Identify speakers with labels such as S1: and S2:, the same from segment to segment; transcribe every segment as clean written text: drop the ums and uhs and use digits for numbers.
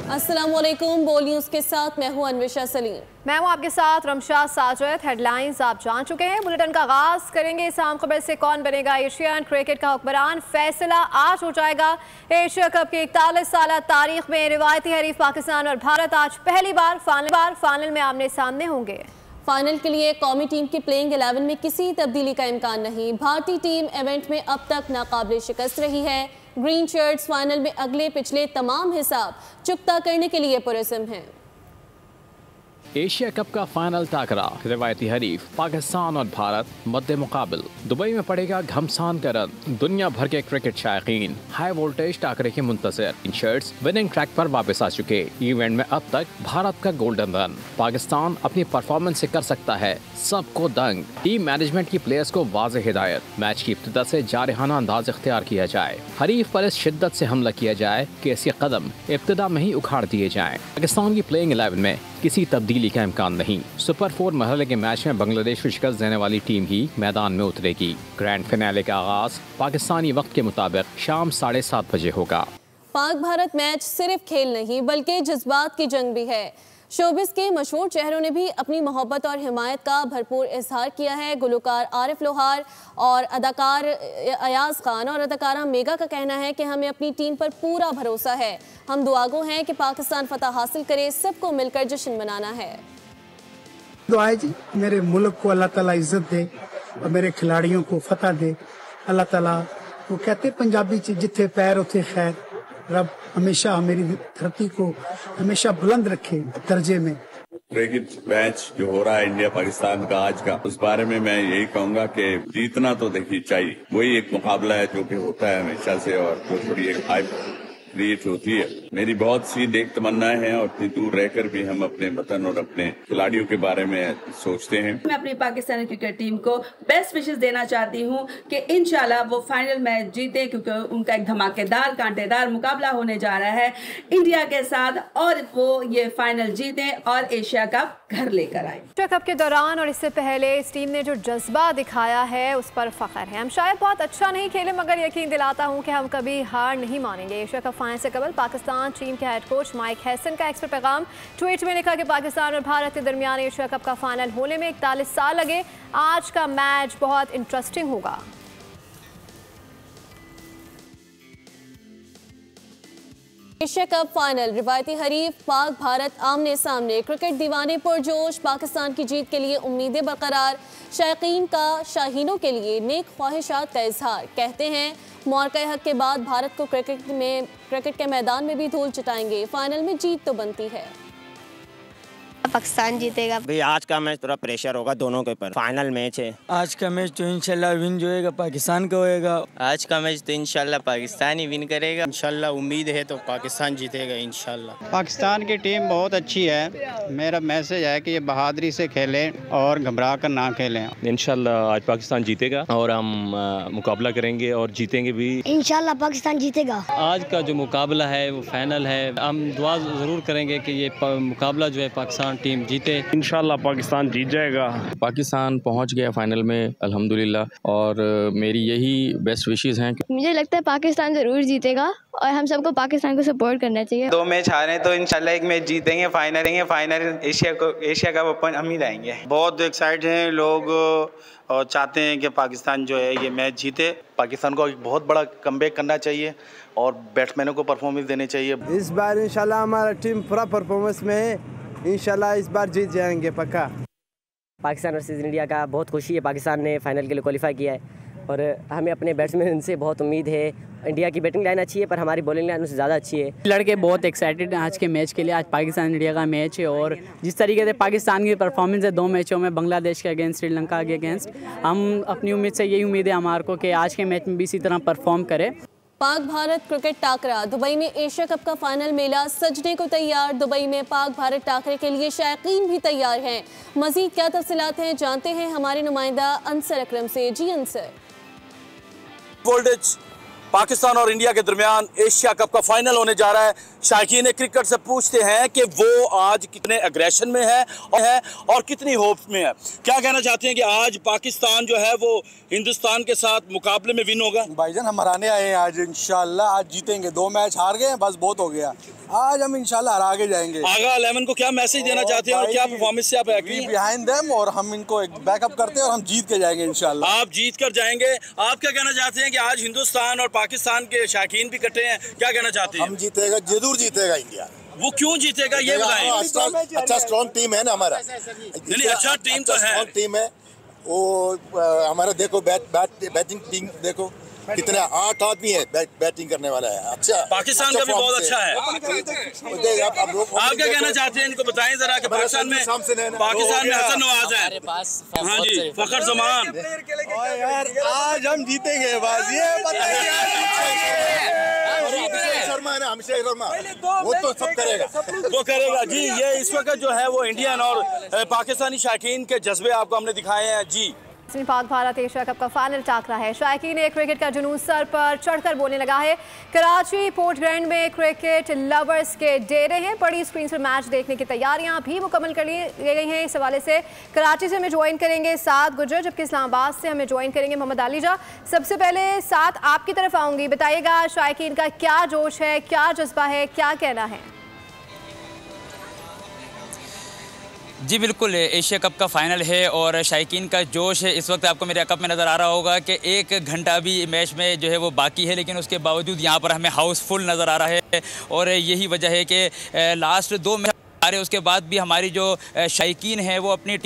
S1: अस्सलामुअलैकुम, बोल न्यूज़ के साथ मैं हूं अनविशा सलीम।
S2: मैं हूं आपके साथ रमशा साजिद। हेडलाइंस आप जान चुके हैं। बुलेटिन का आगाज करेंगे इस अहम खबर से। कौन बनेगा एशियन क्रिकेट का हुक्मरान, फैसला आज हो जाएगा। एशिया कप की 41 साल तारीख में रिवायती हरीफ पाकिस्तान और भारत आज पहली बार फाइनल में आमने सामने होंगे।
S1: फाइनल के लिए कौमी टीम की प्लेइंग 11 में किसी तब्दीली का इम्कान नहीं। भारतीय टीम इवेंट में अब तक नाकाबिल शिकस्त रही है। ग्रीन शर्ट्स फाइनल में अगले पिछले तमाम हिसाब चुकता करने के लिए पुरज़म हैं।
S3: एशिया कप का फाइनल टाकरा, रिवायती हरीफ पाकिस्तान और भारत मद्दे मुकाबिल। दुबई में पड़ेगा घमसान का रन। दुनिया भर के क्रिकेट शायकीन हाई वोल्टेज टाकरे के मुंतज़िर। इन शर्ट्स विनिंग ट्रैक पर वापस आ चुके। इवेंट में अब तक भारत का गोल्डन रन। पाकिस्तान अपनी परफॉर्मेंस से कर सकता है सबको दंग। टीम मैनेजमेंट की प्लेयर्स को वाज़ेह हिदायत, मैच की इब्तिदा से जारहाना अंदाज इख्तियार किया जाए। हरीफ पर इस शिद्दत से हमला किया जाए कि इसके कदम इब्तिदा में ही उखाड़ दिए जाएं। पाकिस्तान की प्लेइंग 11 में किसी तब्दीली का इम्कान नहीं। सुपर 4 मरहले के मैच में बांग्लादेश को शिकस्त देने वाली टीम ही मैदान में उतरेगी। ग्रैंड फिनाले का आगाज पाकिस्तानी वक्त के मुताबिक शाम 7:30 बजे होगा।
S1: पाक भारत मैच सिर्फ खेल नहीं बल्कि जज्बात की जंग भी है। शोबिस के मशहूर चेहरों ने भी अपनी मोहब्बत और हिमायत का भरपूर इजहार किया है। गुलकार आरिफ लोहार और अदाकार अयाज खान और अदाकारा मेगा का कहना है कि हमें अपनी टीम पर पूरा भरोसा है। हम दुआगो हैं कि पाकिस्तान फतह हासिल करे, सबको मिलकर जश्न मनाना है।
S4: दुआ है जी, मेरे मुल्क को अल्लाह ताला इज्जत दे और मेरे खिलाड़ियों को फतह दे। अल्लाह ताला, वो कहते पंजाबी च जिथे पैर उथे खैर, रब हमेशा मेरी धरती को हमेशा बुलंद रखे दर्जे में।
S5: क्रिकेट मैच जो हो रहा है इंडिया पाकिस्तान का आज का, उस बारे में मैं यही कहूंगा कि जीतना तो देखिए चाहिए। वही एक मुकाबला है जो कि होता है हमेशा से और जो थोड़ी एक हाइप क्रिएट होती है। मेरी बहुत सी नेक तमन्नाएं हैं और इतनी दूर रहकर भी हम अपने वतन और अपने खिलाड़ियों के बारे में सोचते हैं।
S6: मैं अपनी पाकिस्तानी क्रिकेट टीम को बेस्ट विशेस देना चाहती हूं कि इंशाल्लाह वो फाइनल मैच जीते, क्योंकि उनका एक धमाकेदार कांटेदार मुकाबला होने जा रहा है इंडिया के साथ और वो ये फाइनल जीते और एशिया कप घर लेकर आए।
S2: एशिया कप के दौरान और इससे पहले इस टीम ने जो जज्बा दिखाया है उस पर फख्र है। हम शायद बहुत अच्छा नहीं खेले मगर यकीन दिलाता हूँ कि हम कभी हार नहीं मानेंगे। एशिया कप फाइनल से कबल पाकिस्तान टीम के हेड कोच माइक हैसन का एक्सपर्ट पैगाम। ट्वीट में लिखा कि पाकिस्तान और भारत के दरमियान एशिया कप का फाइनल होने में 41 साल लगे। आज का मैच बहुत इंटरेस्टिंग होगा।
S1: एशिया कप फाइनल, रिवायती हरीफ पाक भारत आमने सामने। क्रिकेट दीवाने पुरजोश, पाकिस्तान की जीत के लिए उम्मीदें बरकरार। शायकीन का शाहीनों के लिए नेक ख्वाहिशात का इजहार। कहते हैं मौका हक के बाद भारत को क्रिकेट के मैदान में भी धूल चटाएंगे। फाइनल में जीत तो बनती है।
S7: पाकिस्तान जीतेगा।
S8: भाई आज का मैच थोड़ा प्रेशर होगा दोनों के ऊपर, फाइनल मैच है।
S9: आज का मैच तो इंशाल्लाह विन जो होएगा पाकिस्तान का होएगा।
S10: आज का मैच तो इंशाल्लाह पाकिस्तान ही विन करेगा। इंशाल्लाह उम्मीद है तो पाकिस्तान जीतेगा इंशाल्लाह।
S11: पाकिस्तान की टीम बहुत अच्छी है। मेरा मैसेज है कि ये बहादुरी से खेलें और घबरा कर ना खेलें।
S12: इंशाल्लाह आज पाकिस्तान जीतेगा और हम मुकाबला करेंगे और जीतेंगे भी।
S7: इंशाल्लाह पाकिस्तान जीतेगा।
S13: आज का जो मुकाबला है वो फाइनल है। हम दुआ ज़रूर करेंगे कि ये मुकाबला जो है पाकिस्तान टीम जीते।
S14: इंशाल्लाह पाकिस्तान जीत जाएगा।
S12: पाकिस्तान पहुंच गया फाइनल में अल्हम्दुलिल्लाह और मेरी यही बेस्ट विशेस हैं।
S7: मुझे लगता है पाकिस्तान ज़रूर जीतेगा और हम सबको पाकिस्तान को सपोर्ट करना चाहिए।
S10: 2 मैच हारे तो इंशाल्लाह 1 मैच जीतेंगे। फाइनल एशिया का अपन हम ही लाएंगे।
S11: बहुत एक्साइटेड हैं लोग और चाहते हैं कि पाकिस्तान जो है ये मैच जीते।
S15: पाकिस्तान को एक बहुत बड़ा कमबैक करना चाहिए और बैट्समैनों को परफॉर्मेंस देनी चाहिए।
S16: इस बार इंशाल्लाह हमारा टीम पूरा परफॉर्मेंस में है। इंशाल्लाह इस बार जीत जाएंगे पक्का।
S17: पाकिस्तान वर्सेस इंडिया का बहुत खुशी है। पाकिस्तान ने फाइनल के लिए क्वालिफाई किया है और हमें अपने बैट्समैन से बहुत उम्मीद है। इंडिया की बैटिंग लाइन अच्छी है पर हमारी बॉलिंग लाइन उससे ज़्यादा अच्छी है।
S18: लड़के बहुत एक्साइटेड हैं आज के मैच के लिए। आज पाकिस्तान इंडिया का मैच है और जिस तरीके से पाकिस्तान की परफॉर्मेंस है 2 मैचों में, बांग्लादेश के अगेंस्ट, श्रीलंका के अगेंस्ट, हम अपनी उम्मीद से यही उम्मीद है हमारे को कि आज के मैच में भी इसी तरह परफॉर्म करें।
S1: पाक भारत क्रिकेट टाकरा, दुबई में एशिया कप का फाइनल मेला सजने को तैयार। दुबई में पाक भारत टाकरे के लिए शायकीन भी तैयार हैं। मजीद क्या तफसीलात हैं जानते हैं हमारे नुमाइंदा अंसर अकरम से। जी अंसर।
S19: वोल्टेज पाकिस्तान और इंडिया के दरमियान एशिया कप का फाइनल होने जा रहा है। शायकीन क्रिकेट से पूछते हैं कि वो आज कितने एग्रेशन में है और कितनी होप में है। क्या कहना चाहते हैं कि आज पाकिस्तान जो है वो हिंदुस्तान के साथ मुकाबले में विन होगा?
S20: भाईजान हम हराने आए हैं आज, इंशाल्लाह आज जीतेंगे। 2 मैच हार गए बस, बहुत हो गया। आज हम इंशाल्लाह हरा के जाएंगे।
S19: आगा 11 को क्या मैसेज देना चाहते हैं और क्या परफॉर्मेंस से आप
S20: बिहाइंड देम, और हम इनको एक बैकअप करते हैं और हम जीत के जाएंगे इंशाल्लाह।
S19: आप जीत कर जाएंगे। आप क्या कहना चाहते हैं कि आज हिंदुस्तान और पाकिस्तान के शायकीन भी इकट्ठे हैं, क्या कहना चाहते हैं?
S20: हम जीतेगा, जरूर जीतेगा इंडिया।
S19: वो क्यों जीतेगा ये बताएं।
S20: अच्छा स्ट्रॉन्ग टीम है ना हमारा।
S19: नहीं, अच्छा टीम तो है,
S20: स्ट्रॉन्ग टीम है वो हमारा। देखो बैटिंग टीम देखो कितने 8 आदमी है बैटिंग करने वाला है। अच्छा
S19: पाकिस्तान का भी बहुत अच्छा है। आप क्या कहना चाहते हैं, इनको बताएं जरा कि पाकिस्तान में हसन नवाज है। हाँ जी, फखर जमान।
S20: यार आज हम जीतेंगे बस, ये शर्मा वो तो सब करेगा,
S19: वो करेगा जी। ये इस वक्त जो है वो इंडियन और पाकिस्तानी शायकीन के जज्बे आपको हमने दिखाए हैं जी।
S2: पाक भारत एशिया कप का फाइनल टाकरा है। शायकीन क्रिकेट का जुनून सर पर चढ़कर बोलने लगा है। कराची पोर्ट ग्राउंड में क्रिकेट लवर्स के डेरे हैं। बड़ी स्क्रीन पर मैच देखने की तैयारियां भी मुकम्मल कर ली गई हैं। इस हवाले से कराची से हमें ज्वाइन करेंगे साद गुजर, जबकि इस्लामाबाद से हमें ज्वाइन करेंगे मोहम्मद अलीजा। सबसे पहले साद आपकी तरफ आऊँगी, बताइएगा शायकीन का क्या जोश है, क्या जज्बा है, क्या कहना है?
S21: जी बिल्कुल, एशिया कप का फाइनल है और शायकीन का जोश है इस वक्त आपको मेरे कप में नज़र आ रहा होगा कि 1 घंटा भी मैच में जो है वो बाकी है, लेकिन उसके बावजूद यहाँ पर हमें हाउसफुल नज़र आ रहा है। और यही वजह है कि लास्ट 2 मैच आ रहे उसके बाद भी हमारी जो शायकीन है वो अपनी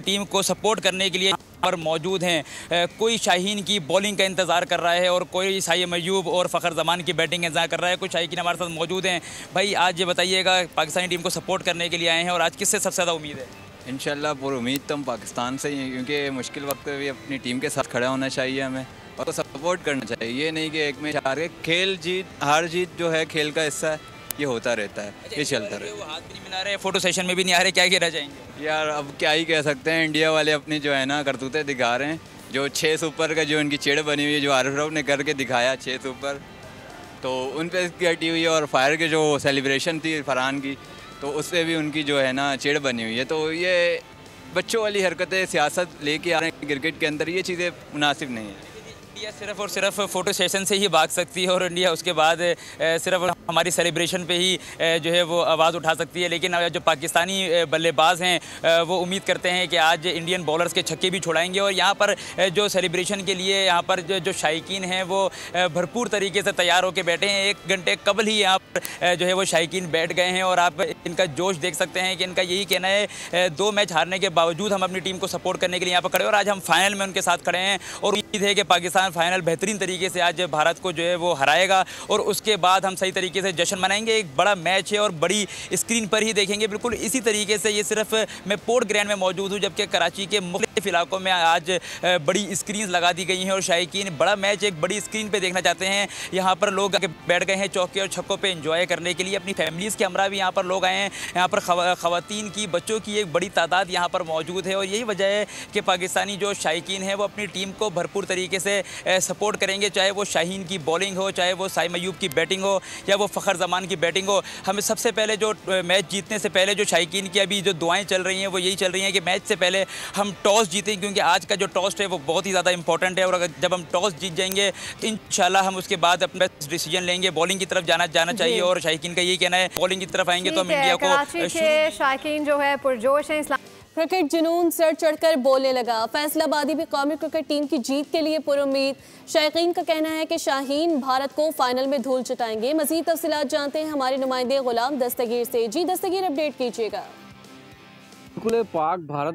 S21: टीम को सपोर्ट करने के लिए पर मौजूद हैं। कोई शाहीन की बॉलिंग का इंतज़ार कर रहा है और कोई साइम अयूब और फ़खर ज़मान की बैटिंग का इंतज़ार कर रहा है। कुछ शायकीन हमारे साथ मौजूद हैं। भाई आज ये बताइएगा, पाकिस्तानी टीम को सपोर्ट करने के लिए आए हैं और आज किससे सबसे ज़्यादा उम्मीद है?
S22: इंशाल्लाह पूरी उम्मीद तो हम पाकिस्तान से ही हैं, क्योंकि मुश्किल वक्त में भी अपनी टीम के साथ खड़ा होना चाहिए हमें और तो सपोर्ट करना चाहिए। ये नहीं कि एक मैच हार के, खेल जीत हार जीत जो है खेल का हिस्सा है, ये होता रहता है, ये चलता रहता है।
S21: वो हाथ भी नहीं मिला रहे, फोटो सेशन में भी नहीं आ रहे, क्या कहना चाहेंगे?
S22: यार अब क्या ही कह सकते हैं, इंडिया वाले अपनी जो है ना करतूतें दिखा रहे हैं। जो 6 सुपर का जो इनकी चिड़ बनी हुई है, जो आरिफ रऊफ ने करके दिखाया 6 सुपर, तो उन पर कटी हुई है। और फायर की जो सेलिब्रेशन थी फरहान की, तो उस पर भी उनकी जो है ना चिड़ बनी हुई है। तो ये बच्चों वाली हरकतें सियासत लेके आ रहे हैं क्रिकेट के अंदर, ये चीज़ें मुनासिब नहीं है।
S21: इंडिया सिर्फ और सिर्फ फ़ोटो सेशन से ही भाग सकती है और इंडिया उसके बाद सिर्फ हमारी सेलिब्रेशन पे ही जो है वो आवाज़ उठा सकती है। लेकिन जो पाकिस्तानी बल्लेबाज हैं वो उम्मीद करते हैं कि आज इंडियन बॉलर्स के छक्के भी छुड़ाएंगे। और यहाँ पर जो सेलिब्रेशन के लिए यहाँ पर जो शायकीन हैं वो भरपूर तरीके से तैयार होकर बैठे हैं। 1 घंटे कबल ही यहाँ पर जो है वो शायकीन बैठ गए हैं और आप इनका जोश देख सकते हैं कि इनका यही कहना है 2 मैच हारने के बावजूद हम अपनी टीम को सपोर्ट करने के लिए यहाँ पर खड़े और आज हम फाइनल में उनके साथ खड़े हैं और उम्मीद है कि पाकिस्तान फाइनल बेहतरीन तरीके से आज भारत को जो है वो हराएगा और उसके बाद हम सही तरीके से जश्न मनाएंगे। एक बड़ा मैच है और बड़ी स्क्रीन पर ही देखेंगे। बिल्कुल इसी तरीके से ये सिर्फ मैं पोर्ट ग्राउंड में मौजूद हूँ, जबकि कराची के मुख्तलिफ इलाकों में आज बड़ी स्क्रीन लगा दी गई हैं और शायकीन बड़ा मैच एक बड़ी स्क्रीन पर देखना चाहते हैं। यहाँ पर लोग बैठ गए हैं चौके और छक्कों पर इंजॉय करने के लिए। अपनी फैमिलीज़ के हमरा भी यहाँ पर लोग आए हैं। यहाँ पर ख़वातीन की, बच्चों की एक बड़ी तादाद यहाँ पर मौजूद है और यही वजह है कि पाकिस्तानी जो शायकीन है वो अपनी टीम को भरपूर तरीके से सपोर्ट करेंगे, चाहे वो शाहीन की बॉलिंग हो, चाहे वो साइम अयूब की बैटिंग हो या वो फ़खर ज़मान की बैटिंग हो। हमें सबसे पहले जो मैच जीतने से पहले जो शायकीन की अभी जो दुआएं चल रही हैं वो यही चल रही हैं कि मैच से पहले हम टॉस जीतें, क्योंकि आज का जो टॉस है वो बहुत ही ज़्यादा इंपॉर्टेंट है और अगर जब हम टॉस जीत जाएंगे तो इंशाल्लाह हम उसके बाद अपना डिसीजन लेंगे। बॉलिंग की तरफ जाना चाहिए और शायकीन का यही कहना है बॉलिंग की तरफ आएंगे तो हम इंडिया को।
S2: शायकीन जो है पुरजोश है।
S1: क्रिकेट जुनून सर चढ़कर बोलने लगा। फैसलाबादी भी कौमी क्रिकेट टीम की जीत के लिए पुरुम्मीद। शायकीन का कहना है कि शाहीन भारत को फाइनल में धूल चटाएंगे। मजीद तफसीलात जानते हैं हमारे नुमाइंदे गुलाम दस्तगीर से। जी दस्तगीर, अपडेट कीजिएगा।
S23: बिल्कुल, पाक भारत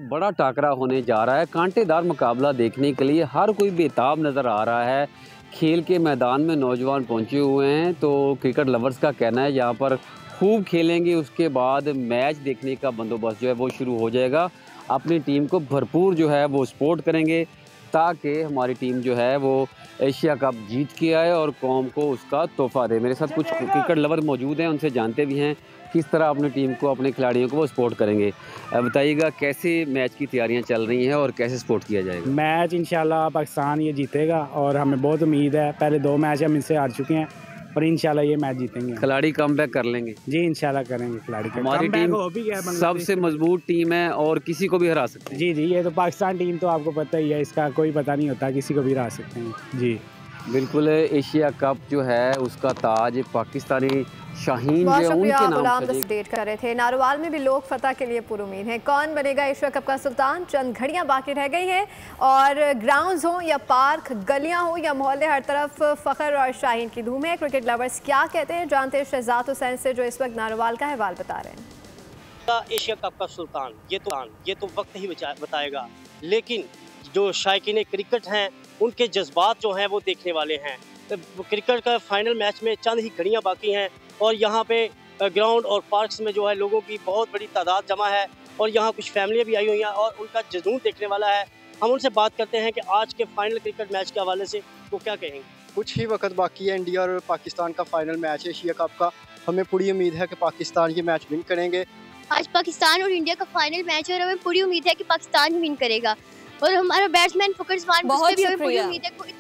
S23: बड़ा टाकरा होने जा रहा है। कांटेदार मुकाबला देखने के लिए हर कोई बेताब नज़र आ रहा है। खेल के मैदान में नौजवान पहुंचे हुए हैं, तो क्रिकेट लवर्स का कहना है यहाँ पर खूब खेलेंगे, उसके बाद मैच देखने का बंदोबस्त जो है वो शुरू हो जाएगा। अपनी टीम को भरपूर जो है वो सपोर्ट करेंगे। ताकि हमारी टीम जो है वो एशिया कप जीत के आए और कौम को उसका तोहफा दे। मेरे साथ कुछ क्रिकेट लवर मौजूद हैं, उनसे जानते भी हैं किस तरह अपनी टीम को, अपने खिलाड़ियों को वो सपोर्ट करेंगे। बताइएगा कैसे मैच की तैयारियां चल रही हैं और कैसे सपोर्ट किया जाएगा?
S3: मैच इंशाल्लाह पाकिस्तान ये जीतेगा और हमें बहुत उम्मीद है। पहले 2 मैच हम इनसे हार चुके हैं और इंशाल्लाह ये मैच जीतेंगे।
S23: खिलाड़ी कमबैक कर लेंगे? जी
S3: इंशाल्लाह करेंगे खिलाड़ी।
S23: हमारी टीम सबसे मजबूत टीम है और किसी को भी हरा सकते हैं।
S3: जी ये तो पाकिस्तान टीम तो आपको पता ही है, इसका कोई पता नहीं होता, किसी को भी हरा सकते हैं। जी
S23: बिल्कुल। एशिया कप जो है उसका ताज पाकिस्तानी शाहीन जो है उनके नाम से
S2: अपडेट कर रहे थे। नारोवाल में भी लोग फतह के लिए पुरुमीद हैं। कौन बनेगा एशिया कप का सुल्तान? चंद घड़ियां बाकी रह गई हैं और ग्राउंड्स हो या पार्क, गलियां हो या मोहल्ले, हर तरफ फ़ख्र और शाहीन की धूम है। क्रिकेट लवर्स क्या कहते हैं जानते हैं शहजाद हुसैन से, जो इस वक्त नारोवाल का अहवाल बता रहे हैं।
S4: एशिया कप का सुल्तान ये तो वक्त ही बताएगा, लेकिन जो शायकीन क्रिकेट हैं उनके जज्बात जो हैं वो देखने वाले हैं। क्रिकेट का फाइनल मैच में चंद ही घड़ियां बाकी हैं और यहाँ पे ग्राउंड और पार्क्स में जो है लोगों की बहुत बड़ी तादाद जमा है और यहाँ कुछ फैमिलियाँ भी आई हुई हैं और उनका जुनून देखने वाला है। हम उनसे बात करते हैं कि आज के फाइनल क्रिकेट मैच के हवाले से वो क्या कहेंगे।
S5: कुछ ही वक्त बाकी है, इंडिया और पाकिस्तान का फाइनल मैच है एशिया कप का। हमें पूरी उम्मीद है कि पाकिस्तान ये मैच विन करेंगे।
S7: आज पाकिस्तान और इंडिया का फाइनल मैच है और हमें पूरी उम्मीद है कि पाकिस्तान ही विन करेगा और हमारा बैट्समैन फ़ख्र रिजवान,
S1: बहुत
S7: भी हमें पूरी उम्मीद है।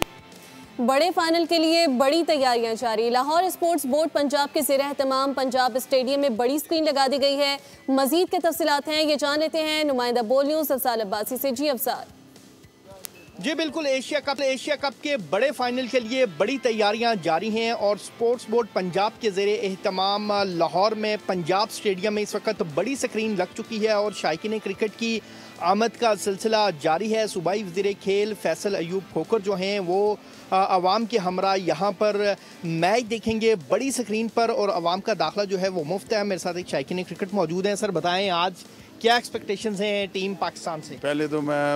S1: बड़े फाइनल के लिए बड़ी तैयारियां जारी। लाहौर स्पोर्ट्स बोर्ड पंजाब के ज़ेर एहतमाम पंजाब स्टेडियम में बड़ी स्क्रीन लगा दी गई है। मजीद के तफसीलात हैं, ये जान लेते हैं नुमाइंदा बोल न्यूज़ अफसाल अब्बासी से। जी अफसाल।
S24: जी बिल्कुल, एशिया कप के बड़े फाइनल के लिए बड़ी तैयारियां जारी हैं और स्पोर्ट्स बोर्ड पंजाब के ज़ेर एहतमाम लाहौर में पंजाब स्टेडियम में इस वक्त बड़ी स्क्रीन लग चुकी है और शायकीन क्रिकेट की आमद का सिलसिला जारी है। सूबाई वज़ीर खेल फैसल अयूब खोखर जो हैं वो आवाम के हमरा यहाँ पर मैच देखेंगे बड़ी स्क्रीन पर और आवाम का दाखिला जो है वो मुफ्त है। मेरे साथ एक शायकीन क्रिकेट मौजूद हैं। सर बताएं आज क्या एक्सपेक्टेशंस हैं टीम पाकिस्तान से?
S25: पहले तो मैं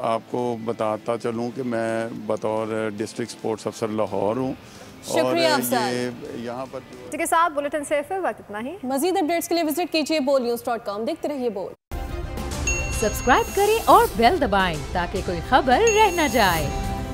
S25: आपको बताता चलूँ कि मैं बतौर डिस्ट्रिक्ट स्पोर्ट्स अफसर लाहौर हूँ और ये यहाँ पर
S2: ठीक है साहब, बुलेटिन से वक्त इतना ही।
S1: मजीद अपडेट्स के लिए विजिट कीजिए bolnews.com। देखते रहिए बोल।
S26: सब्सक्राइब करें और बेल दबाएं ताकि कोई खबर रह न जाए।